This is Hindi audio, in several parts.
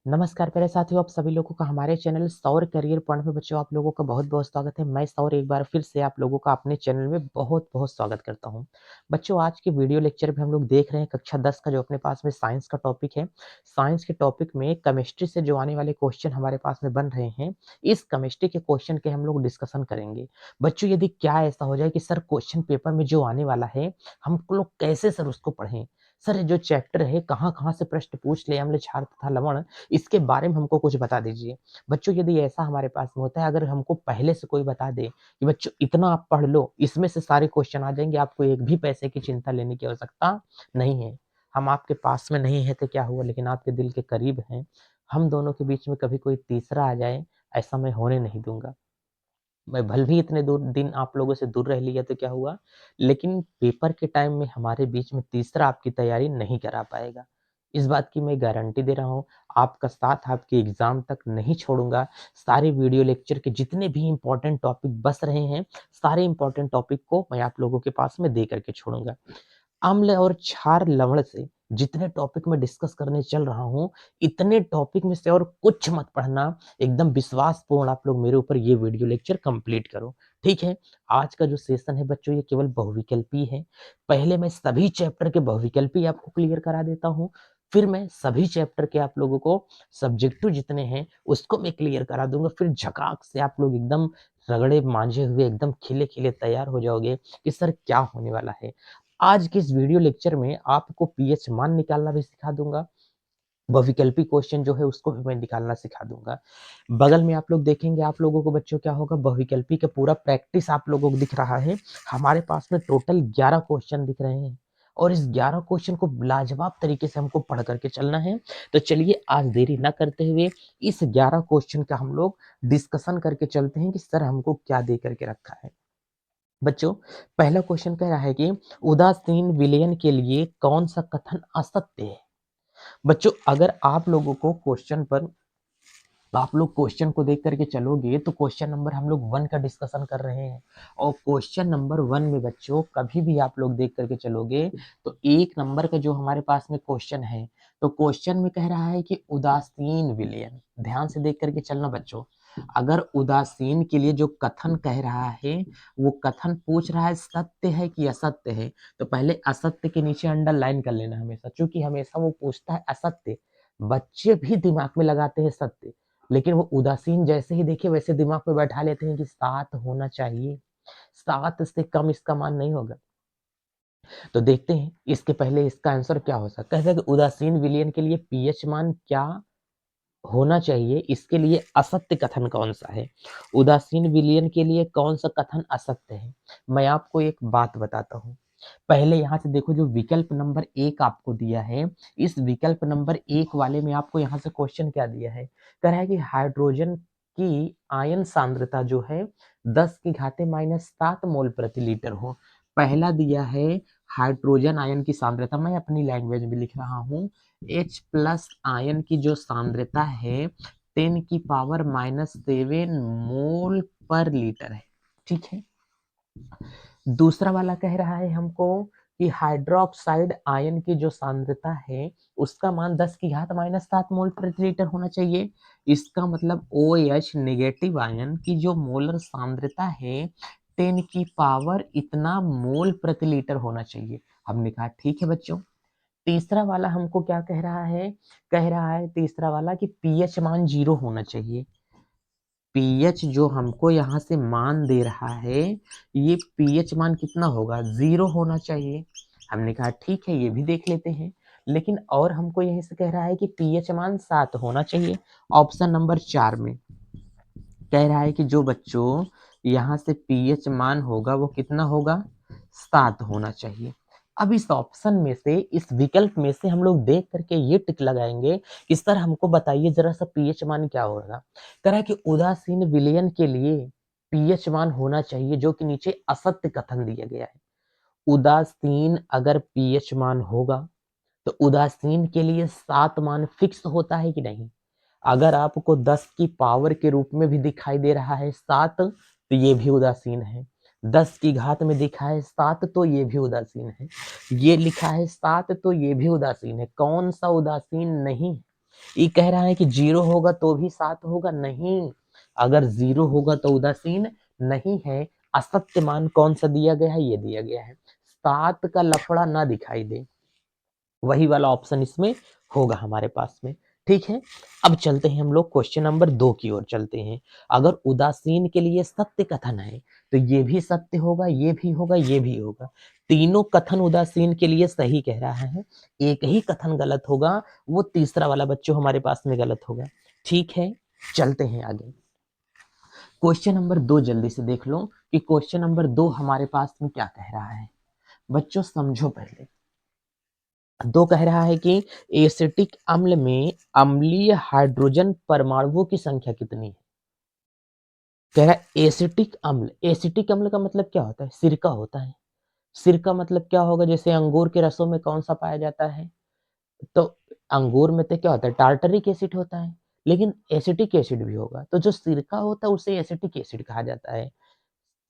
नमस्कार प्यारे साथियों, आप सभी लोगों का हमारे चैनल सौर करियर पॉइंट में बच्चों आप लोगों का बहुत-बहुत स्वागत है। मैं सौर एक बार फिर से आप लोगों का अपने चैनल में बहुत-बहुत स्वागत करता हूँ। बच्चों आज के वीडियो लेक्चर में हम लोग देख रहे हैं कक्षा 10 का जो अपने पास में साइंस का टॉपिक है। साइंस के टॉपिक में केमिस्ट्री से जो आने वाले क्वेश्चन हमारे पास में बन रहे हैं, इस केमिस्ट्री के क्वेश्चन के हम लोग डिस्कशन करेंगे। बच्चों यदि क्या ऐसा हो जाए कि सर क्वेश्चन पेपर में जो आने वाला है, हम लोग कैसे सर उसको पढ़ें? सर ये जो चैप्टर है कहाँ-कहाँ से प्रश्न पूछ ले अम्ल, क्षार तथा लवण इसके बारे में हमको कुछ बता दीजिए। बच्चों यदि ऐसा हमारे पास में होता है अगर हमको पहले से कोई बता दे कि बच्चों इतना आप पढ़ लो, इसमें से सारे क्वेश्चन आ जाएँगे, आपको एक भी पैसे की चिंता लेने की आवश्यकता नहीं है। हम आपके पास में नहीं है तो क्या हुआ लेकिन आपके दिल के करीब हैं। हम दोनों के बीच में कभी कोई तीसरा आ जाए, ऐसा मैं होने नहीं दूँगा। मैं भले ही इतने दूर दिन आप लोगों से दूर रह लिया तो क्या हुआ, लेकिन पेपर के टाइम में हमारे बीच में तीसरा आपकी तैयारी नहीं करा पाएगा। इस बात की मैं गारंटी दे रहा हूँ, आपका साथ आपके एग्ज़ाम तक नहीं छोड़ूँगा। सारे वीडियो लेक्चर के जितने भी इम्पोर्टेंट टॉपिक बच रहे हैं, सारे इम्पोर्टेंट टॉपिक को मैं आप लोगों के पास में दे कर के छोड़ूँगा। अम्ल और क्षार लवण से जितने टॉपिक मैं डिस्कस करने चल रहा हूँ, इतने टॉपिक में से और कुछ मत पढ़ना, एकदम विश्वासपूर्ण आप लोग मेरे ऊपर ये वीडियो लेक्चर कंप्लीट करो, ठीक है? आज का जो सेशन है बच्चों ये केवल बहुविकल्पी है। पहले मैं सभी चैप्टर के बहुविकल्पी आपको क्लियर करा देता हूँ, फिर मैं सभी चैप्टर के आप लोगों को सब्जेक्टिव जितने हैं उसको मैं क्लियर करा दूँगा, फिर झकाक से आप लोग एकदम रगड़े मांझे हुए एकदम खिले-खिले तैयार हो जाओगे कि सर क्या होने वाला है। आज के इस वीडियो लेक्चर में आपको पीएच मान निकालना भी सिखा दूँगा, बहुविकल्पी क्वेश्चन जो है उसको भी मैं निकालना सिखा दूँगा। बगल में आप लोग देखेंगे आप लोगों को बच्चों क्या होगा बहुविकल्पी का पूरा प्रैक्टिस आप लोगों को दिख रहा है। हमारे पास में टोटल 11 क्वेश्चन दिख रहे हैं और इस 11 क्वेश्चन को लाजवाब तरीके से हमको पढ़ कर के चलना है। तो चलिए आज देरी ना करते हुए इस 11 क्वेश्चन का हम लोग डिस्कशन करके चलते हैं कि सर हमको क्या दे कर के रखा है। बच्चों पहला क्वेश्चन कह रहा है कि उदासीन विलयन के लिए कौन सा कथन असत्य है। बच्चों अगर आप लोगों को क्वेश्चन पर आप लोग क्वेश्चन को देख करके चलोगे तो क्वेश्चन नंबर हम लोग 1 का डिस्कशन कर रहे हैं और क्वेश्चन नंबर 1 में बच्चों कभी भी आप लोग देख करके चलोगे तो 1 नंबर का जो हमारे पास में क्वेश्चन है तो क्वेश्चन में कह रहा है कि उदासीन विलयन। ध्यान से देख करके चलना बच्चों, अगर उदासीन के लिए जो कथन कह रहा है वो कथन पूछ रहा है सत्य है कि असत्य है, तो पहले असत्य के नीचे अंडरलाइन कर लेना हमेशा, क्योंकि हमेशा वो पूछता है असत्य। बच्चे भी दिमाग में लगाते हैं सत्य, लेकिन वो उदासीन जैसे ही देखे वैसे दिमाग में बैठा लेते हैं कि 7 होना चाहिए, 7 से कम इसका मान नहीं होगा। तो देखते हैं इसके पहले इसका आंसर क्या हो सकता है। कहता है कि उदासीन विलयन के लिए पीएच मान क्या होना चाहिए, इसके लिए असत्य कथन कौन-सा है? उदासीन विलयन के लिए कौन-सा कथन असत्य है? मैं आपको एक बात बताता हूँ। पहले यहाँ से देखो जो विकल्प नंबर 1 आपको दिया है, इस विकल्प नंबर 1 वाले में आपको यहाँ से क्वेश्चन क्या दिया है? कह रहा है कि हाइड्रोजन की आयन सांद्रता जो है 10 की घाते -7 मोल प्रति लीटर हो। पहला दिया है हाइड्रोजन आयन की सांद्रता, मैं अपनी लैंग्वेज में लिख रहा हूँ, H प्लस आयन की जो सांद्रता है 10 की पावर -7 मोल पर लीटर है, ठीक है? दूसरा वाला कह रहा है हमको कि हाइड्रोक्साइड आयन की जो सांद्रता है उसका मान 10 की घात -7 मोल प्रति लीटर होना चाहिए। इसका मतलब OH नेगेटिव आयन की जो मोलर सांद्रता है 10 की पावर इतना मोल प्रति लीटर होना चाहिए। हमने कहा ठीक है बच्चों। तीसरा वाला हमको क्या कह रहा है? कह रहा है तीसरा वाला कि पीएच मान 0 होना चाहिए। पीएच जो हमको यहाँ से मान दे रहा है, ये पीएच मान कितना होगा? 0 होना चाहिए। हमने कहा ठीक है, ये भी देख लेते हैं। लेकिन और हमको यहीं से कह रहा है कि पीएच मान 7 होना चाहिए। ऑप्शन नंबर 4 में कह रहा है कि जो बच्चों यहाँ से पीएच मान होगा वो कितना होगा? 7 होना चाहिए। अब इस ऑप्शन में से, इस विकल्प में से हम लोग देख करके ये टिक लगाएँगे कि सर हमको बताइए ज़रा-सा पीएच मान क्या होगा? कह रहा है कि उदासीन विलयन के लिए पीएच मान होना चाहिए जो कि नीचे असत्य कथन दिया गया है। उदासीन अगर पीएच मान होगा तो उदासीन के लिए 7 मान फिक्स होता है कि नहीं? अगर आपको 10 की पावर के रूप में भी दिखाई दे रहा है 7 तो ये भी उदासीन है। 10 की घात में दिखा है 7 तो ये भी उदासीन है। ये लिखा है 7 तो ये भी उदासीन है। कौन-सा उदासीन नहीं? ये कह रहा है कि 0 होगा तो भी 7 होगा, नहीं। अगर 0 होगा तो उदासीन नहीं है। असत्य मान कौन सा दिया गया है? ये दिया गया है। 7 का लफड़ा ना दिखाई दे, वही वाला ऑप्शन इसमें होगा हमारे पास में। ठीक है, अब चलते हैं हम लोग क्वेश्चन नंबर 2 की ओर चलते हैं। अगर उदासीन के लिए सत्य कथन है तो ये भी सत्य होगा, ये भी होगा, ये भी होगा। तीनों कथन उदासीन के लिए सही कह रहा है, एक ही कथन गलत होगा, वो तीसरा वाला बच्चों हमारे पास में गलत होगा। ठीक है, चलते हैं आगे। क्वेश्चन नंबर 2 जल्दी से देख लो कि क्वेश्चन नंबर 2 हमारे पास में क्या कह रहा है। बच्चों समझो पहले। 2 कह रहा है कि एसिटिक अम्ल में अम्लीय हाइड्रोजन परमाणुओं की संख्या कितनी है? कह रहा है एसिटिक अम्ल। एसिटिक अम्ल का मतलब क्या होता है? सिरका होता है। सिरका मतलब क्या होगा? जैसे अंगूर के रसों में कौन सा पाया जाता है? तो अंगूर में तो क्या होता है? टार्टरिक एसिड होता है, लेकिन एसिटिक एसिड भी होगा। तो जो सिरका होता है उसे एसिटिक एसिड कहा जाता है।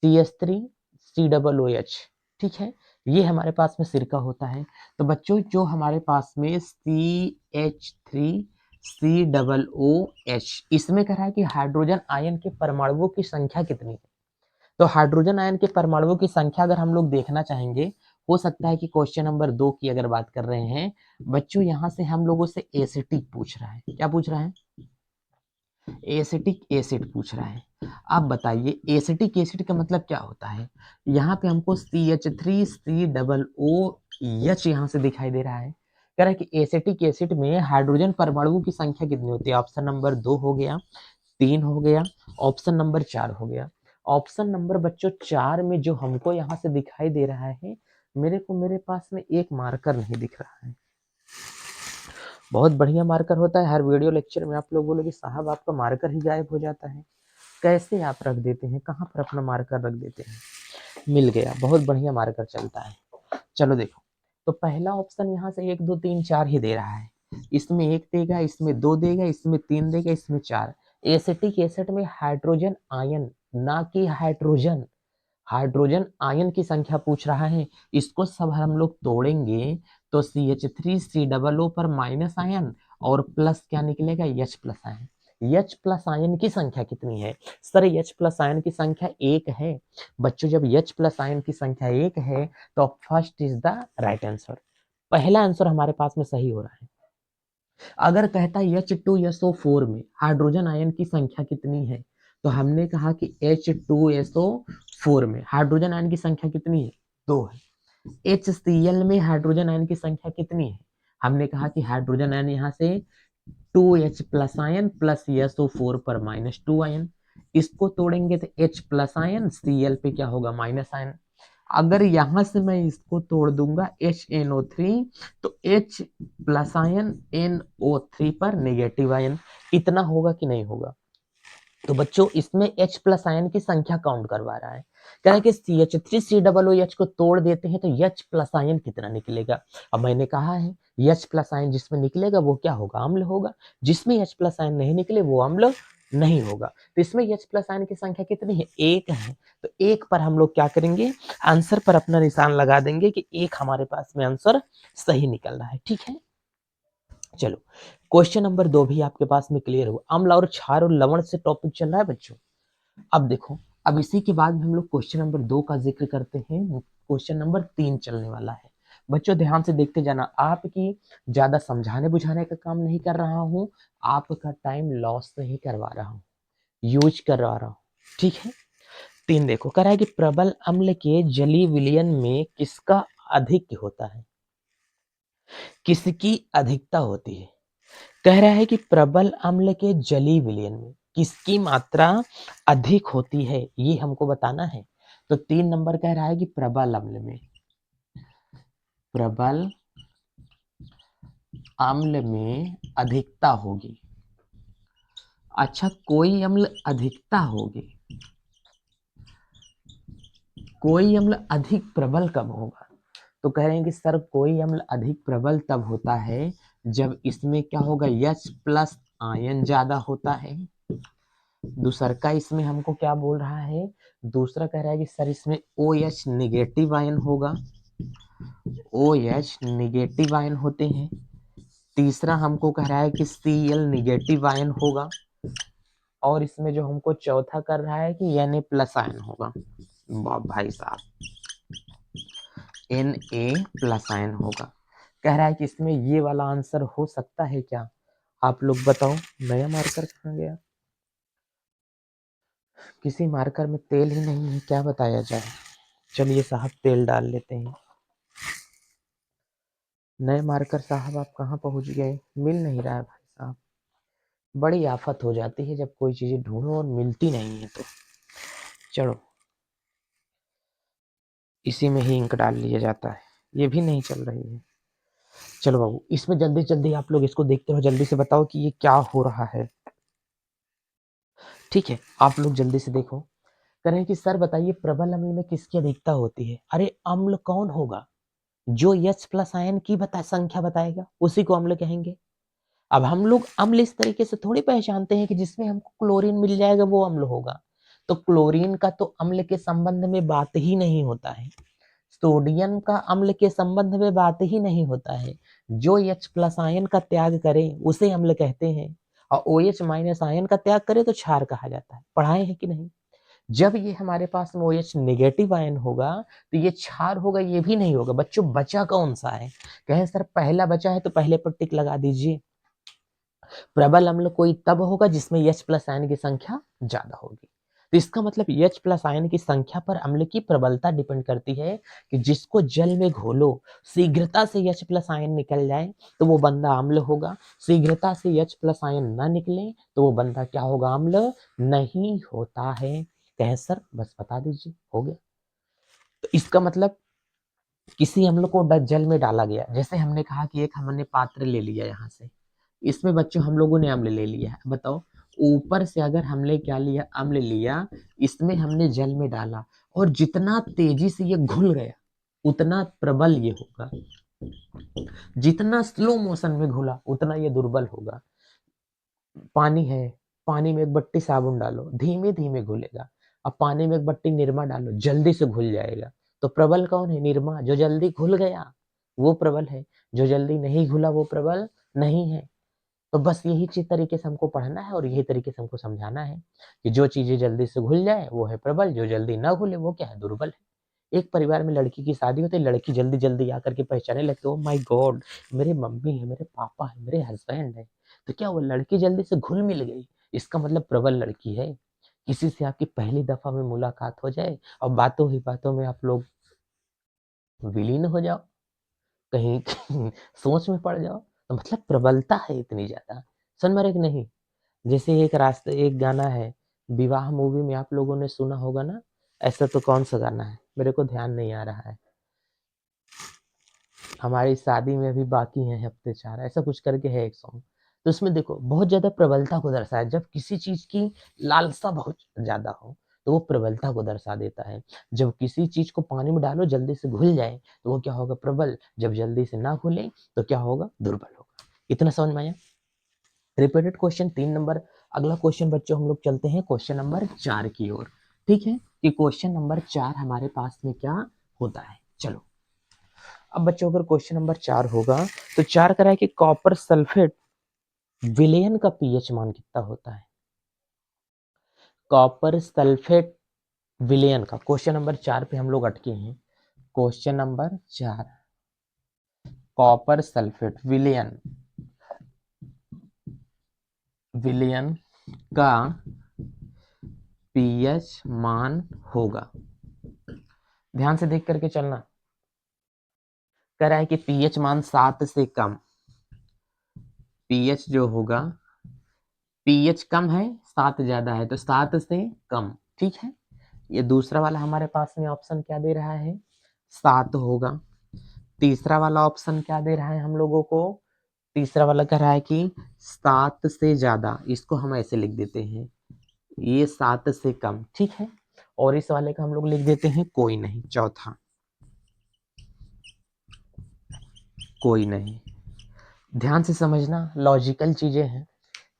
CH3COOH। ठीक है, ये हमारे पास में सिरका होता है। तो बच्चों जो हमारे पास में CH3COOH, इसमें कह रहा है कि हाइड्रोजन आयन के परमाणुओं की संख्या कितनी है। तो हाइड्रोजन आयन के परमाणुओं की संख्या अगर हम लोग देखना चाहेंगे, हो सकता है कि क्वेश्चन नंबर 2 की अगर बात कर रहे हैं बच्चों, यहाँ से हम लोगों से एसिटिक पूछ रहा है। क्या पूछ रहा है? एसिटिक एसिड पूछ रहा है। आप बताइए एसिटिक एसिड का मतलब क्या होता है? यहाँ पे हमको CH3COOH यहाँ से दिखाई दे रहा है। कह रहा है कि एसिटिक एसिड में हाइड्रोजन परमाणुओं की संख्या कितनी होती है? ऑप्शन नंबर 2 हो गया, 3 हो गया, ऑप्शन नंबर 4 हो गया। ऑप्शन नंबर बच्चों 4 में जो हमको यहाँ से दिखाई दे रहा है, मेरे पास में एक मार्कर नहीं दिख रहा है। बहुत बढ़िया मार्कर होता है। हर वीडियो लेक्चर में आप लोग बोलोगे साहब आपका मार्कर ही गायब हो जाता है, कैसे आप रख देते हैं? कहाँ पर अपना मार्कर रख देते हैं? मिल गया, बहुत बढ़िया मार्कर चलता है। चलो देखो, तो पहला ऑप्शन यहाँ से 1 2 3 4 ही दे रहा है। इसमें 1 देगा, इसमें 2 देगा, इसमें 3 देगा, इसमें 4। एसिटिक एसिड में हाइड्रोजन आयन, ना कि हाइड्रोजन, हाइड्रोजन आयन की संख्या पूछ रहा है। इसको सब हम लोग तोड़ेंगे तो CH3COO पर माइनस आयन और प्लस क्या निकलेगा? H plus ion. H plus ion की संख्या कितनी है? सर H प्लस आयन की संख्या 1 है। बच्चों जब H प्लस आयन की संख्या 1 है तो first is the right answer. पहला आंसर हमारे पास में सही हो रहा है। अगर कहता H2SO4 में हाइड्रोजन आयन की संख्या कितनी है, तो हमने कहा कि H2SO4 में हाइड्रोजन आयन की संख्या कितनी है? 2 है। HCl में हाइड्रोजन आयन की संख्या कितनी है? हमने कहा कि हाइड्रोजन आयन यहाँ से 2H plus ion plus SO4 पर -2 आयन। इसको तोड़ेंगे तो H प्लस आयन, Cl पे क्या होगा? Minus ion. अगर यहां से मैं इसको तोड़ दूंगा HNO3, तो H प्लस आयन NO3 पर नेगेटिव आयन। इतना होगा कि नहीं होगा? तो बच्चों इसमें H प्लस आयन की संख्या काउंट करवा रहा है। कह रहा है कि CH3COOH को तोड़ देते हैं तो H प्लस आयन कितना निकलेगा? अब मैंने कहा है H प्लस आयन जिसमें निकलेगा वो क्या होगा? अम्ल होगा। जिसमें H प्लस आयन नहीं निकले वो अम्ल नहीं होगा। तो इसमें H प्लस आयन की संख्या कितनी है? 1 है। तो 1 पर हम लोग क्या करेंगे? आंसर पर अपना निशान लगा देंगे कि 1 हमारे पास में आंसर सही निकल रहा है। ठीक है, चलो क्वेश्चन नंबर 2 भी आपके पास में क्लियर हो। अम्ल और क्षार और लवण से टॉपिक चल रहा है बच्चों। अब देखो, अब इसी के बाद हम लोग क्वेश्चन नंबर 2 का जिक्र करते हैं। क्वेश्चन नंबर 3 चलने वाला है। बच्चों ध्यान से देखते जाना, आपकी ज्यादा समझाने बुझाने का काम नहीं कर रहा हूँ, आपका टाइम लॉस नहीं करवा रहा हूँ, यूज करवा रहा हूँ। ठीक है, 3 देखो, कह रहा है कि प्रबल अम्ल के जलीय विलयन में किसका अधिक होता है? किसकी अधिकता होती है? कह रहा है कि प्रबल अम्ल के जलीय विलयन में किसकी मात्रा अधिक होती है, ये हमको बताना है। तो 3 नंबर कह रहा है कि प्रबल अम्ल में, प्रबल अम्ल में अधिकता होगी। अच्छा, कोई अम्ल अधिकता होगी, कोई अम्ल अधिक प्रबल कब होगा? तो कह रहे हैं कि सर कोई अम्ल अधिक प्रबल तब होता है जब इसमें क्या होगा? H प्लस आयन ज्यादा होता है। दूसरा का इसमें हमको क्या बोल रहा है? दूसरा कह रहा है कि सर इसमें OH निगेटिव आयन होगा, OH निगेटिव आयन होते हैं। तीसरा हमको कह रहा है कि Cl निगेटिव आयन होगा, और इसमें जो हमको चौथा कर रहा है कि Na प्लस आयन होगा। वाह भाई साहब, Na प्लस आयन होगा। कह रहा है कि इसमें ये वाला आंसर हो सकता है क्या? आप लोग बताओ। नया मार्कर कहाँ गया? किसी मार्कर में तेल ही नहीं है, क्या बताया जाए। चलिए साहब, तेल डाल लेते हैं। नए मार्कर साहब आप कहाँ पहुंच गए? मिल नहीं रहा है भाई साहब। बड़ी आफत हो जाती है जब कोई चीजें ढूंढो और मिलती नहीं है तो। चलो, इसी में ही इंक डाल लिया जाता है। ये भी नहीं चल रही है। चलो बाबू, इसमें जल्दी जल्दी आप लोग इसको देखते हो, जल्दी से बताओ कि ये क्या हो रहा है। ठीक है, आप लोग जल्दी से देखो। कह रहे हैं कि सर बताइए, प्रबल अम्ल में किसकी अधिकता होती है? अरे अम्ल कौन होगा? जो H प्लस आयन की संख्या बताएगा उसी को अम्ल कहेंगे। अब हम लोग अम्ल इस तरीके से थोड़ी पहचानते हैं कि जिसमें हमको क्लोरीन मिल जाएगा वो अम्ल होगा। तो क्लोरीन का तो अम्ल के संबंध में बात ही नहीं होता है। सोडियम का अम्ल के संबंध में बात ही नहीं होता है। जो H प्लस आयन का त्याग करे उसे अम्ल कहते हैं, और OH माइनस आयन का त्याग करे तो क्षार कहा जाता है। पढ़ाए हैं कि नहीं? जब ये हमारे पास में OH नेगेटिव आयन होगा तो ये क्षार होगा, ये भी नहीं होगा। बच्चों बचा कौन सा है? कहें सर पहला बचा है तो पहले पर टिक लगा दीजिए। प्रबल अम्ल कोई तब होगा जिसमें H प्लस आयन की संख्या ज्यादा होगी। तो इसका मतलब H प्लस आयन की संख्या पर अम्ल की प्रबलता डिपेंड करती है कि जिसको जल में घोलो शीघ्रता से H प्लस आयन निकल जाए तो वो बंदा अम्ल होगा, शीघ्रता से H प्लस आयन ना निकले तो वो बंदा क्या होगा? अम्ल नहीं होता है। कहें सर बस बता दीजिए, हो गया। तो इसका मतलब किसी अम्ल को जल में डाला गया, जैसे हमने कहा कि एक हमने पात्र ले लिया यहाँ से, इसमें बच्चों हम लोगों ने अम्ल ले लिया है। बताओ, ऊपर से अगर हमने क्या लिया? अम्ल लिया, इसमें हमने जल में डाला, और जितना तेजी से ये घुल गया उतना प्रबल ये होगा। जितना स्लो मोशन में घुला उतना ये दुर्बल होगा। पानी है, पानी में एक बट्टी साबुन डालो, धीमे धीमे घुलेगा। अब पानी में एक बट्टी निरमा डालो, जल्दी से घुल जाएगा। तो प्रबल कौन है? निरमा। जो जल्दी घुल गया वो प्रबल है, जो जल्दी नहीं घुला वो प्रबल नहीं है। तो बस यही चीज तरीके से हमको पढ़ना है और यही तरीके से हमको समझाना है कि जो चीजें जल्दी से घुल जाए वो है प्रबल, जो जल्दी ना घुले वो क्या है? दुर्बल है। एक परिवार में लड़की की शादी होती है, लड़की जल्दी जल्दी आकर के पहचाने लगती है, ओ माय गॉड, मेरे मम्मी है, मेरे पापा है, मेरे हस्बैंड है। तो क्या वो लड़की जल्दी से घुल मिल गई, इसका मतलब प्रबल लड़की है। किसी से आपकी पहली दफा में मुलाकात हो जाए और बातों ही बातों में आप लोग विलीन हो जाओ, कहीं सोच में पड़ जाओ, तो मतलब प्रबलता है इतनी ज्यादा। सुन मरे कि नहीं? जैसे एक रास्ते, एक गाना है विवाह मूवी में, आप लोगों ने सुना होगा ना। ऐसा तो कौन सा गाना है, मेरे को ध्यान नहीं आ रहा है। हमारी शादी में अभी बाकी हैं हफ्ते 4, ऐसा कुछ करके है एक सॉन्ग। तो उसमें देखो बहुत ज्यादा प्रबलता को दर्शाया, जब किसी चीज की लालसा बहुत ज्यादा हो तो वो प्रबलता को दर्शा देता है। जब किसी चीज को पानी में डालो जल्दी से घुल जाए तो वो क्या होगा? प्रबल। जब जल्दी से ना घुले तो क्या होगा? दुर्बल होगा। इतना समझ में आया? Repeated question 3 number. अगला क्वेश्चन बच्चों हम लोग चलते हैं क्वेश्चन नंबर 4 की ओर। ठीक है, कि क्वेश्चन नंबर 4 हमारे पास में क्या होता है। चलो, अब बच्चों अगर क्वेश्चन नंबर 4 होगा तो 4 करा है कि कॉपर सल्फेट विलयन का पीएच मान कितना होता है? कॉपर सल्फेट विलयन का क्वेश्चन नंबर 4 पे हम लोग अटके हैं। क्वेश्चन नंबर 4, कॉपर सल्फेट विलयन, विलयन का पीएच मान होगा। ध्यान से देख करके चलना। कह रहा है कि पीएच मान 7 से कम, पीएच जो होगा, पीएच कम है 7 ज्यादा है, तो 7 से कम। ठीक है, ये दूसरा वाला हमारे पास में ऑप्शन क्या दे रहा है? 7 होगा। तीसरा वाला ऑप्शन क्या दे रहा है हम लोगों को? तीसरा वाला कह रहा है कि 7 से ज्यादा, इसको हम ऐसे लिख देते हैं, ये 7 से कम। ठीक है, और इस वाले का हम लोग लिख देते हैं कोई नहीं। चौथा, कोई नहीं। ध्यान से समझना, लॉजिकल चीजें हैं।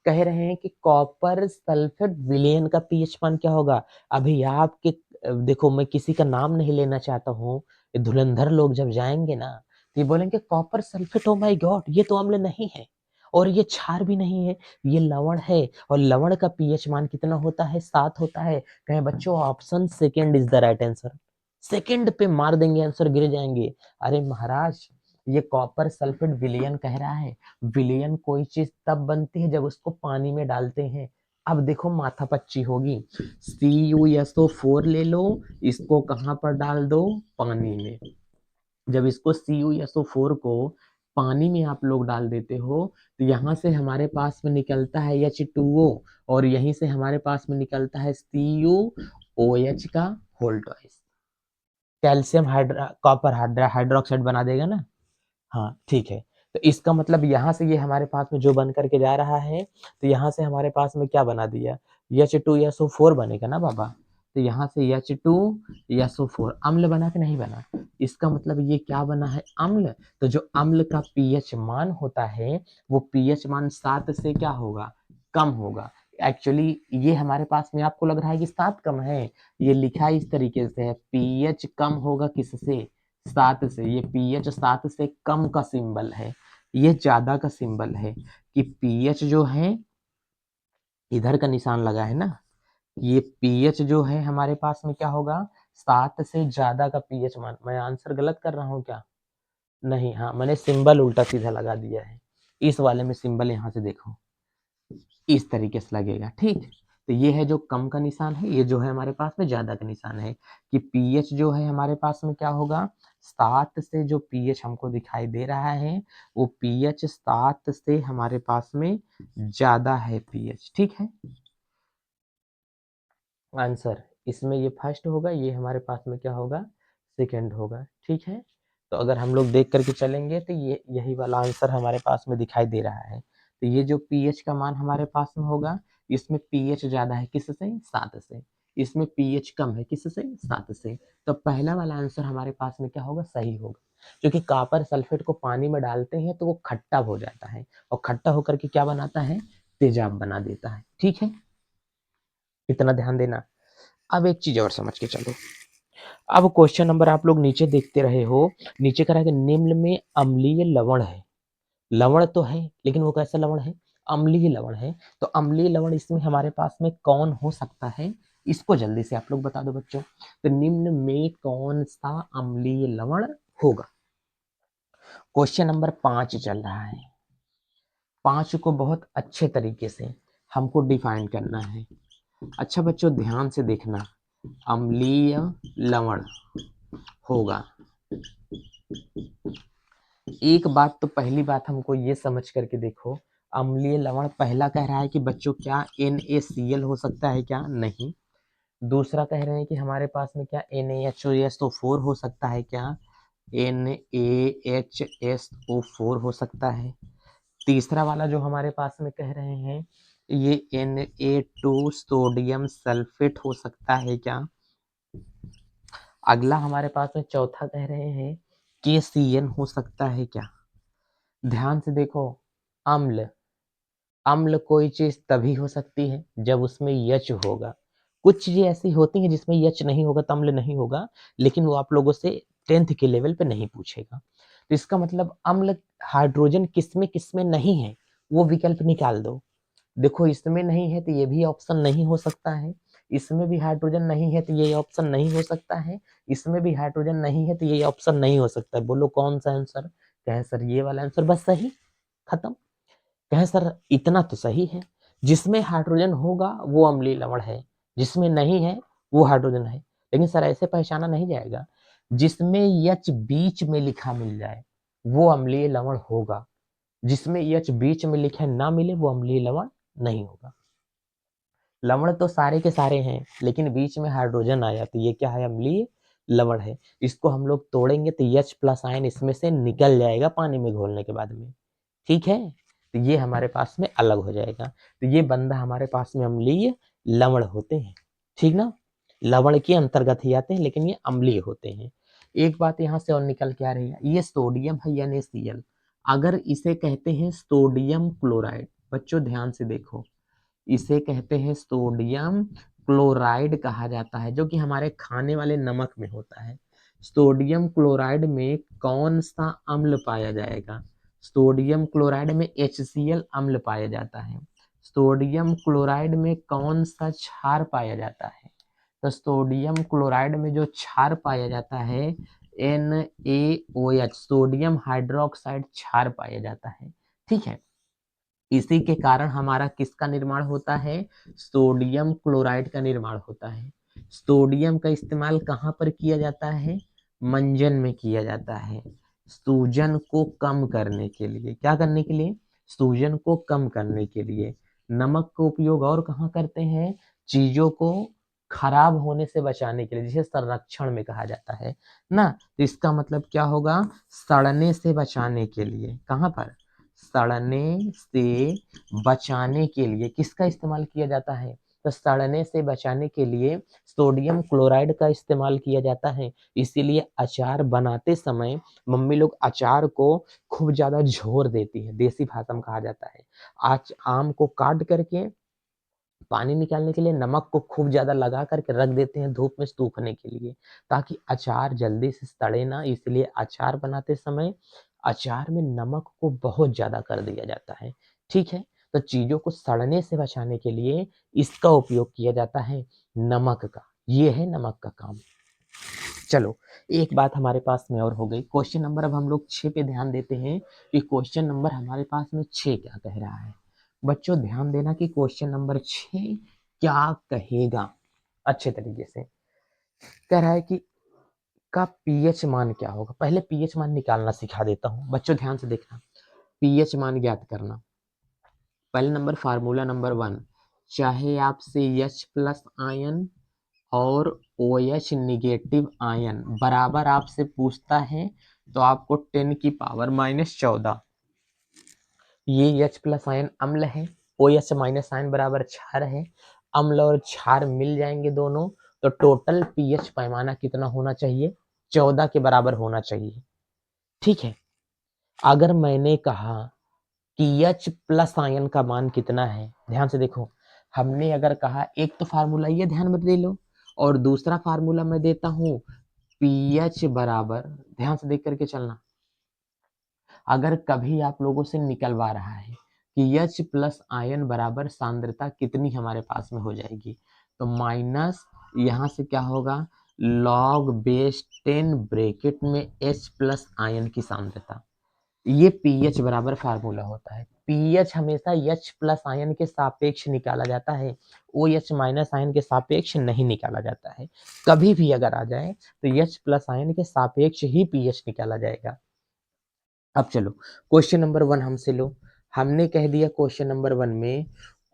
कह रहे हैं कि कॉपर सल्फेट विलेन का पीएच मान क्या होगा? अभी आपके देखो, मैं किसी का नाम नहीं लेना चाहता हूँ, ये धुरंधर लोग जब जाएंगे ना तो ये बोलेंगे copper sulphate, oh my God, ये तो अम्ल नहीं है और ये क्षार भी नहीं है, ये लवण है। और लवण का पीएच मान कितना होता है? 7 होता है। कहें बच्चों option second is the right answer. Second पे मार देंगे, आंसर गिर जाएंगे। अरे महाराज, ये कॉपर सल्फेट विलयन कह रहा है। विलयन कोई चीज तब बनती है जब उसको पानी में डालते हैं। अब देखो माथा पच्ची होगी। CuSO4 ले लो, इसको कहाँ पर डाल दो? पानी में। जब इसको CuSO4 को पानी में आप लोग डाल देते हो तो यहाँ से हमारे पास में निकलता है H2O और यहीं से हमारे पास में निकलता है CuOH का whole twice. Calcium hydra copper hydroxide बना देगा ना। हाँ ठीक है। तो इसका मतलब यहाँ से ये हमारे पास में जो बन करके जा रहा है, तो यहाँ से हमारे पास में क्या बना दिया? H2SO4 बनेगा ना बाबा। तो यहाँ से H2SO4 अम्ल बना कि नहीं बना? इसका मतलब ये क्या बना है? अम्ल। तो जो अम्ल का पीएच मान होता है वो पीएच मान 7 से क्या होगा? कम होगा। एक्चुअली ये हमारे पास में आपको लग रहा है कि 7 कम है, ये लिखा इस तरीके से है, पीएच कम होगा किससे? 7 से। ये पीएच 7 से कम का सिंबल है, ये ज्यादा का सिंबल है। कि पीएच जो है इधर का निशान लगा है ना, ये पीएच जो है हमारे पास में क्या होगा? 7 से ज्यादा का पीएच मान। मैं आंसर गलत कर रहा हूँ क्या? नहीं, हाँ मैंने सिंबल उल्टा सीधा लगा दिया है। इस वाले में सिंबल यहाँ से देखो, इस तरीके से लगेगा। ठीक, तो ये है जो कम का निशान है, ये जो है हमारे पास में ज्यादा का निशान है। कि पीएच जो है हमारे पास में क्या होगा? 7 से जो पीएच हमको दिखाई दे रहा है वो पीएच 7 से हमारे पास में ज्यादा है पीएच। ठीक है, आंसर इसमें ये फर्स्ट होगा, ये हमारे पास में क्या होगा? सेकंड होगा। ठीक है, तो अगर हम लोग देख करके चलेंगे तो ये यही वाला आंसर हमारे पास में दिखाई दे रहा है। तो ये जो पीएच का मान हमारे पास में होगा, इसमें पीएच ज्यादा है किससे? 7 से। इसमें पीएच कम है किससे? 7 से। तो पहला वाला आंसर हमारे पास में क्या होगा? सही होगा। क्योंकि कॉपर सल्फेट को पानी में डालते हैं तो वो खट्टा हो जाता है और खट्टा होकर के क्या बनाता है? तेजाब बना देता है। ठीक है, इतना ध्यान देना। अब एक चीज और समझ के चलो। अब क्वेश्चन नंबर आप लोग नीचे देखते रहे हो, नीचे कह रहा है कि निम्न में अम्लीय लवण है। लवण तो है लेकिन वो कैसा लवण है? अम्लीय लवण है। तो अम्लीय लवण इसमें हमारे पास में कौन हो सकता है? इसको जल्दी से आप लोग बता दो बच्चों। तो निम्न में कौन सा अम्लीय लवण होगा? क्वेश्चन नंबर 5 चल रहा है। 5 को बहुत अच्छे तरीके से हमको डिफाइन करना है। अच्छा बच्चों ध्यान से देखना, अम्लीय लवण होगा। एक बात तो पहली बात हमको ये समझ करके देखो, अम्लीय लवण पहला कह रहा है कि बच्चों क्या NaCl हो सकता है क्या? नहीं। दूसरा कह रहे हैं कि हमारे पास में क्या NaHSO4 हो सकता है क्या? NaHSO4 हो सकता है। तीसरा वाला जो हमारे पास में कह रहे हैं ये Na2 सोडियम सल्फेट हो सकता है क्या? अगला हमारे पास में चौथा कह रहे हैं KCN हो सकता है क्या? ध्यान से देखो, अम्ल, अम्ल कोई चीज तभी हो सकती है जब उसमें यच होगा। कुछ चीजें ऐसी होती हैं जिसमें यच नहीं होगा तो अम्ल नहीं होगा, लेकिन वो आप लोगों से 10th के लेवल पे नहीं पूछेगा। तो इसका मतलब अम्ल हाइड्रोजन किसमें किसमें नहीं है वो विकल्प निकाल दो। देखो इसमें नहीं है तो ये भी ऑप्शन नहीं हो सकता है, इसमें भी हाइड्रोजन नहीं है तो ये ऑप्शन नहीं हो सकता है, इसमें भी हाइड्रोजन नहीं है तो ये ऑप्शन नहीं हो सकता है। बोलो कौन सा आंसर? कहे सर ये वाला आंसर बस सही, खत्म। कहे सर इतना तो सही है, जिसमें हाइड्रोजन होगा वो अम्लीय लवण है, जिसमें नहीं है वो हाइड्रोजन है। लेकिन सर ऐसे पहचाना नहीं जाएगा, जिसमें यच बीच में लिखा मिल जाए वो अम्लीय लवण होगा, जिसमें यच बीच में लिखा ना मिले वो अम्लीय लवण नहीं होगा। लवण तो सारे के सारे हैं लेकिन बीच में हाइड्रोजन आया तो ये क्या है? अम्लीय लवण है। इसको हम लोग तोड़ेंगे तो H प्लस आयन इसमें से निकल जाएगा पानी में घोलने के बाद में। ठीक है, तो ये हमारे पास में अलग हो जाएगा। तो ये बंदा हमारे पास में अम्लीय लवण होते हैं। ठीक ना, लवण के अंतर्गत ही आते हैं लेकिन ये अम्लीय होते हैं। एक बात यहाँ से और निकल के आ रही है, ये सोडियम है NaCl, अगर इसे कहते हैं सोडियम क्लोराइड, बच्चों ध्यान से देखो, इसे कहते हैं सोडियम क्लोराइड कहा जाता है, जो कि हमारे खाने वाले नमक में होता है। सोडियम क्लोराइड में कौन सा अम्ल पाया जाएगा? सोडियम क्लोराइड में HCl अम्ल पाया जाता है। सोडियम क्लोराइड में कौन सा क्षार पाया जाता है? तो सोडियम क्लोराइड में जो क्षार पाया जाता है NaOH, सोडियम हाइड्रोक्साइड क्षार पाया जाता है। ठीक है, इसी के कारण हमारा किसका निर्माण होता है? सोडियम क्लोराइड का निर्माण होता है। सोडियम का इस्तेमाल कहाँ पर किया जाता है? मंजन में किया जाता है, सूजन को कम करने के लिए। क्या करने के लिए? सूजन को कम करने के लिए। नमक का उपयोग और कहाँ करते हैं? चीजों को खराब होने से बचाने के लिए, जिसे संरक्षण में कहा जाता है ना। तो इसका मतलब क्या होगा? सड़ने से बचाने के लिए। कहाँ पर? सड़ने से बचाने के लिए किसका इस्तेमाल किया जाता है? तो सड़ने से बचाने के लिए सोडियम क्लोराइड का इस्तेमाल किया जाता है। इसीलिए अचार बनाते समय मम्मी लोग अचार को खूब ज्यादा झोर देती है, देसी भाषा में कहा जाता है। आज आम को काट करके पानी निकालने के लिए नमक को खूब ज्यादा लगा करके रख देते हैं धूप में सूखने के लिए, ताकि अचार जल्दी से सड़े ना। इसलिए अचार बनाते समय अचार में नमक को बहुत ज्यादा कर दिया जाता है। ठीक है, तो चीजों को सड़ने से बचाने के लिए इसका उपयोग किया जाता है, नमक का। ये है नमक का काम। चलो, एक बात हमारे पास में और हो गई। क्वेश्चन नंबर अब हम लोग 6 पे ध्यान देते हैं कि क्वेश्चन नंबर हमारे पास में 6 क्या कह रहा है। बच्चों ध्यान देना कि क्वेश्चन नंबर 6 क्या कहेगा। अच्छे तरीके से कह रहा है कि का पीएच मान क्या होगा। पहले पीएच मान निकालना सिखा देता हूँ, बच्चों ध्यान से देखना। पीएच मान ज्ञात करना। पहले नंबर फार्मूला नंबर 1, चाहे आपसे H प्लस आयन और OH निगेटिव आयन बराबर आपसे पूछता है, तो आपको 10 की पावर -14, ये H प्लस आयन अम्ल है, OH माइनस आयन बराबर क्षार है। अम्ल और क्षार मिल जाएंगे दोनों, तो टोटल पीएच पैमाना कितना होना चाहिए? 14 के बराबर होना चाहिए। ठीक है, अगर मैंने कहा कि H प्लस आयन का मान कितना है, ध्यान से देखो। हमने अगर कहा, एक तो फार्मूला ये ध्यान में दे लो, और दूसरा फार्मूला मैं देता हूं पीएच बराबर, ध्यान से देख करके चलना। अगर कभी आप लोगों से निकलवा रहा है कि H प्लस आयन बराबर सांद्रता कितनी हमारे पास में हो जाएगी, तो माइनस यहाँ से क्या होगा? लॉग बेस 10 ब्रैकेट में H प्लस आयन की सांद्रता। ये पीएच बराबर फार्मूला होता है। पीएच हमेशा H प्लस आयन के सापेक्ष निकाला जाता है, OH माइनस आयन के सापेक्ष नहीं निकाला जाता है। कभी भी अगर आ जाए तो H प्लस आयन के सापेक्ष ही पीएच निकाला जाएगा। अब चलो क्वेश्चन नंबर 1 हमसे लो। हमने कह दिया क्वेश्चन नंबर 1 में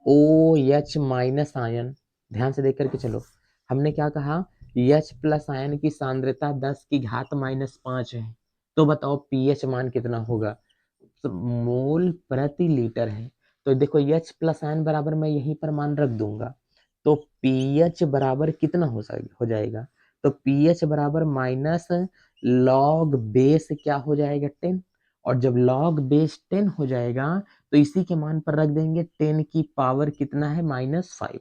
OH माइनस आयन, ध्यान से देख करके चलो। हमने क्या कहा? H प्लस आयन की सांद्रता 10 की घात -5 है। तो बताओ पीएच मान कितना होगा? तो मोल प्रति लीटर है। तो देखो H प्लस आयन बराबर मैं यहीं पर मान रख दूंगा, तो पीएच बराबर कितना हो जाएगा? तो पीएच बराबर माइनस लॉग बेस क्या हो जाएगा? 10। और जब लॉग बेस 10 हो जाएगा, तो इसी के मान पर रख देंगे 10 की पावर कितना है? -5।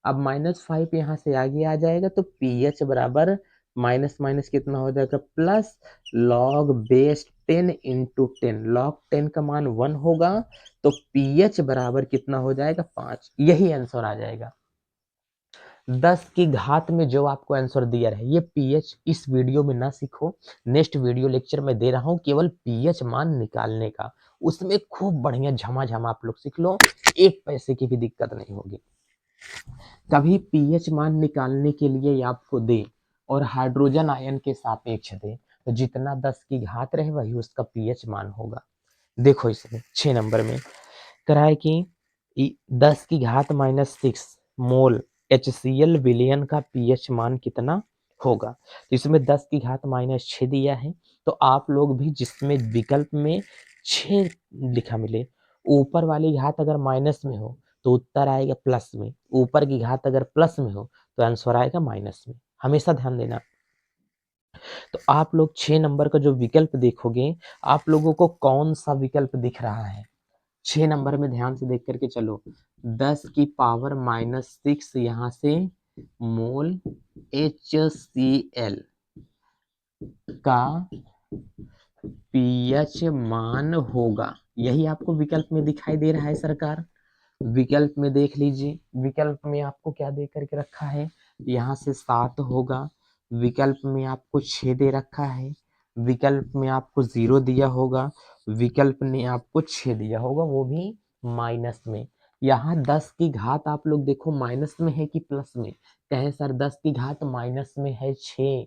अब -5 यहाँ से आगे आ जाएगा, तो पीएच बराबर माइनस माइनस कितना हो जाएगा? Plus log base 10 into 10। Log 10 का मान 1 होगा, तो पीएच बराबर कितना हो जाएगा? 5। यही आंसर आ जाएगा। 10 की घात में जो आपको आंसर दिया है, ये पीएच इस वीडियो में ना सीखो। नेक्स्ट वीडियो लेक्चर में दे रहा हूँ केवल पीएच मान निकालने का, उसमें खूब बढ़िया झमाझम आप लोग सीख लो, 1 पैसे की भी दिक्कत नहीं होगी। कभी पीएच मान निकालने के लिए आपको दे और हाइड्रोजन आयन के सापेक्ष दे, तो जितना 10 की घात रहे वही उसका पीएच मान होगा। देखो इसमें 6 नंबर में कराए कि 10 की घात -6 मोल HCl विलयन का पीएच मान कितना होगा। तो इसमें 10 की घात -6 दिया है, तो आप लोग भी जिसमें विकल्प में 6 लिखा मिले, ऊपर वाली घात अगर माइनस में हो तो उत्तर आएगा प्लस में, ऊपर की घात अगर प्लस में हो तो आंसर आएगा माइनस में। हमेशा ध्यान देना। तो आप लोग 6 नंबर का जो विकल्प देखोगे, आप लोगों को कौन सा विकल्प दिख रहा है? 6 नंबर में ध्यान से देख करके चलो। 10 की पावर -6 यहाँ से मोल HCl, का पीएच मान होगा। यही आपको विकल्प में दिखाई दे रहा है सरकार। विकल्प में देख लीजिए, विकल्प में आपको क्या दे करके रखा है, यहाँ से 7 होगा, विकल्प में आपको 6 दे रखा है, विकल्प में आपको 0 दिया होगा, विकल्प ने आपको 6 दिया होगा, वो भी माइनस में। यहाँ 10 की घात आप लोग देखो माइनस में है कि प्लस में, कहे सर 10 की घात माइनस में है 6,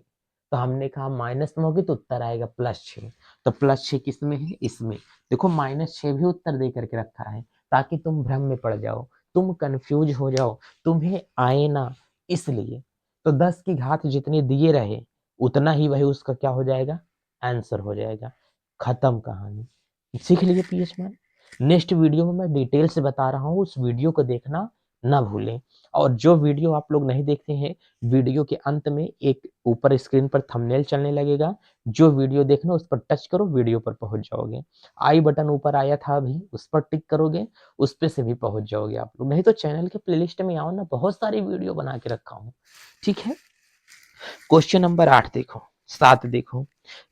तो हमने कहा माइनस में होगी तो उत्तर आएगा +6। तो +6 किस में है, इसमें। देखो -6 भी उत्तर दे करके रखा है, ताकि तुम भ्रम में पड़ जाओ, तुम कंफ्यूज हो जाओ, तुम्हें आए ना, इसलिए। तो 10 की घात जितने दिए रहे उतना ही वही उसका क्या हो जाएगा, आंसर हो जाएगा। खत्म कहानी। सीख लिए पीएच मान। नेक्स्ट वीडियो में मैं डिटेल से बता रहा हूँ, उस वीडियो को देखना ना भूलें। और जो वीडियो आप लोग नहीं देखते हैं, वीडियो के अंत में एक ऊपर स्क्रीन पर थंबनेल चलने लगेगा, जो वीडियो देखना उस पर टच करो, वीडियो पर पहुंच जाओगे। आई बटन ऊपर आया था अभी, उस पर टिक करोगे, उस पे से भी पहुंच जाओगे आप लोग। नहीं तो चैनल के प्लेलिस्ट में आओ ना, बहुत सारी वीडियो बना के रखा हूँ। ठीक है। क्वेश्चन नंबर 8 देखो, 7 देखो,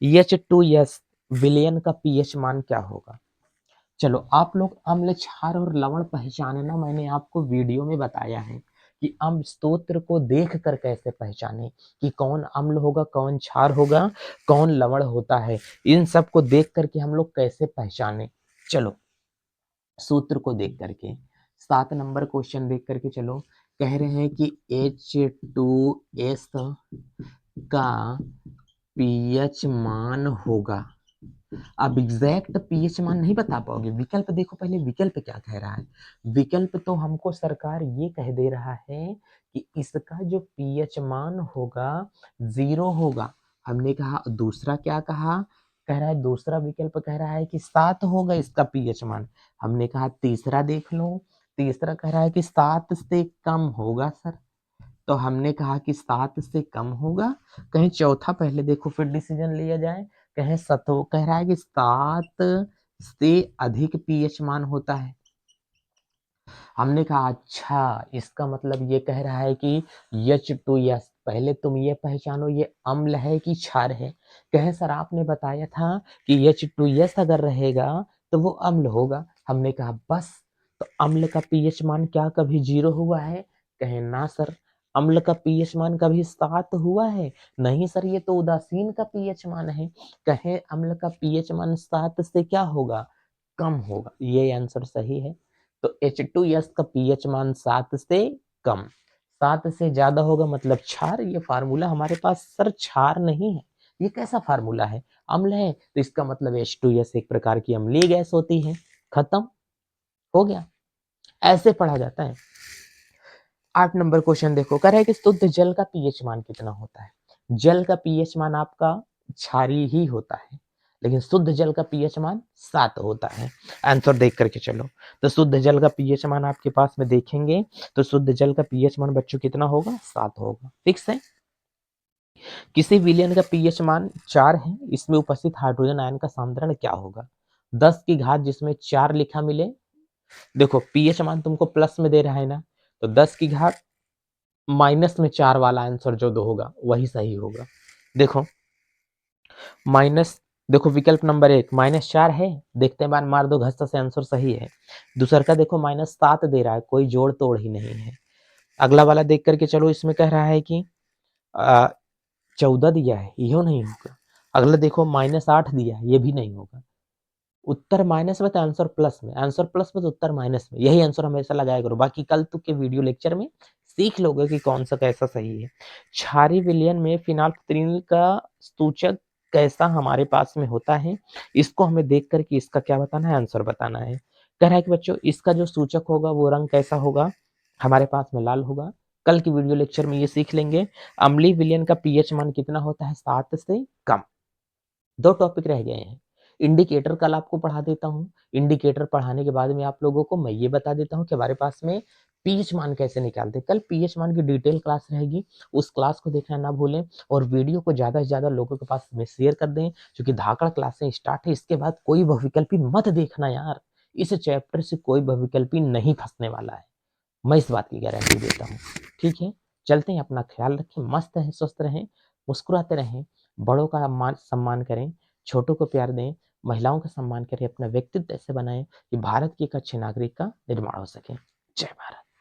H2S विलयन का पीएच मान क्या होगा। चलो आप लोग अम्ल, क्षार और लवण पहचानना मैंने आपको वीडियो में बताया है कि अम्ल स्तोत्र को देख कर कैसे पहचाने कि कौन अम्ल होगा, कौन क्षार होगा, कौन लवण होता है। इन सब को देख करके हम लोग कैसे पहचाने। चलो सूत्र को देख करके 7 नंबर क्वेश्चन देख करके चलो। कह रहे हैं कि H2S का पीएच मान होगा। अब एग्जैक्ट पीएच मान नहीं बता पाओगे, विकल्प देखो पहले, विकल्प क्या कह रहा है। विकल्प तो हमको सरकार ये कह दे रहा है कि इसका जो पीएच मान होगा 0 होगा। हमने कहा दूसरा क्या कहा, कह रहा है दूसरा विकल्प कह रहा है कि 7 होगा इसका पीएच मान। हमने कहा तीसरा देख लो, तीसरा कह रहा है कि 7 से कम होगा सर, तो हमने कहा कि 7 से कम होगा। कहीं चौथा पहले देखो फिर डिसीजन लिया जाए। कहे सतो कह रहा है कि 7 से अधिक पीएच मान होता है। हमने कहा अच्छा, इसका मतलब ये कह रहा है कि H2S, पहले तुम ये पहचानो ये अम्ल है कि क्षार है। कहे सर आपने बताया था कि H2S अगर रहेगा तो वो अम्ल होगा। हमने कहा बस, तो अम्ल का पीएच मान क्या कभी 0 हुआ है। कहे ना सर, अम्ल का पीएच मान कभी 7 हुआ है। नहीं सर, ये तो उदासीन का पीएच मान है। कहे अम्ल का पीएच मान 7 से क्या होगा, कम होगा। ये आंसर सही है। तो H2S का पीएच मान 7 से कम, 7 से ज्यादा होगा मतलब क्षार। ये फार्मूला हमारे पास सर क्षार नहीं है, ये कैसा फार्मूला है, अम्ल है, तो इसका मतलब H2S एक प्रकार की अम्लीय गैस होती है। खत्म हो गया, ऐसे पढ़ा जाता है। 8 नंबर क्वेश्चन देखो, कह रहा है कि शुद्ध जल का पीएच मान कितना होता है। जल का पीएच मान आपका क्षारीय ही होता है, लेकिन शुद्ध जल का पीएच मान 7 होता है। आंसर देख करके चलो। तो शुद्ध जल का पीएच मान आपके पास में देखेंगे तो शुद्ध जल का पीएच मान बच्चों कितना होगा, 7 होगा। फिक्स है। किसी विलयन का पीएच मान 4 है, इसमें उपस्थित हाइड्रोजन आयन का सांद्रण क्या होगा। 10 की घात जिसमें 4 लिखा मिले, देखो पीएच मान तुमको प्लस में दे रहा है ना, तो 10 की घात माइनस में 4 वाला आंसर जो दो होगा वही सही होगा। देखो माइनस, देखो विकल्प नंबर 1 -4 है, देखते हैं बार मार दो घस्ता से, आंसर सही है। दूसरा का देखो -7 दे रहा है, कोई जोड़ तोड़ ही नहीं है। अगला वाला देख करके चलो, इसमें कह रहा है कि 14 दिया है, ये नहीं होगा। अगला देखो -8 दिया है, ये भी नहीं होगा। उत्तर माइनस में तो आंसर प्लस में, आंसर प्लस में तो उत्तर माइनस में, यही आंसर हमेशा लगाया करो। बाकी कल तक के वीडियो लेक्चर में सीख लोगे कि कौन सा कैसा सही है। क्षारीय विलयन में फिनाइलफ्थीन का सूचक कैसा हमारे पास में होता है, इसको हमें देख करके इसका क्या बताना है, आंसर बताना है। कह रहा है कि बच्चों इसका जो सूचक होगा वो रंग कैसा होगा, हमारे पास में लाल होगा। कल की वीडियो लेक्चर में ये सीख लेंगे। अम्लीय विलयन का पीएच मान कितना होता है, 7 से कम। 2 टॉपिक रह गए हैं। इंडिकेटर कल आपको पढ़ा देता हूँ। इंडिकेटर पढ़ाने के बाद में आप लोगों को मैं ये बता देता हूँ कि हमारे पास में पीएच मान कैसे निकालते हैं। कल पीएच मान की डिटेल क्लास रहेगी, उस क्लास को देखना ना भूलें और वीडियो को ज़्यादा से ज़्यादा लोगों के पास में शेयर कर दें, क्योंकि धाकड़ क्लासें स्टार्ट है। इसके बाद कोई बहुविकल्पी मत देखना यार, इस चैप्टर से कोई बहुविकल्पी नहीं फंसने वाला है, मैं इस बात की गारंटी देता हूँ। ठीक है, चलते हैं, अपना ख्याल रखें, मस्त रहें, स्वस्थ रहें, मुस्कुराते रहें। बड़ों का मान सम्मान करें, छोटों को प्यार दें, महिलाओं का सम्मान करें, अपना व्यक्तित्व ऐसे बनाएँ कि भारत की एक अच्छे नागरिक का निर्माण हो सके। जय भारत।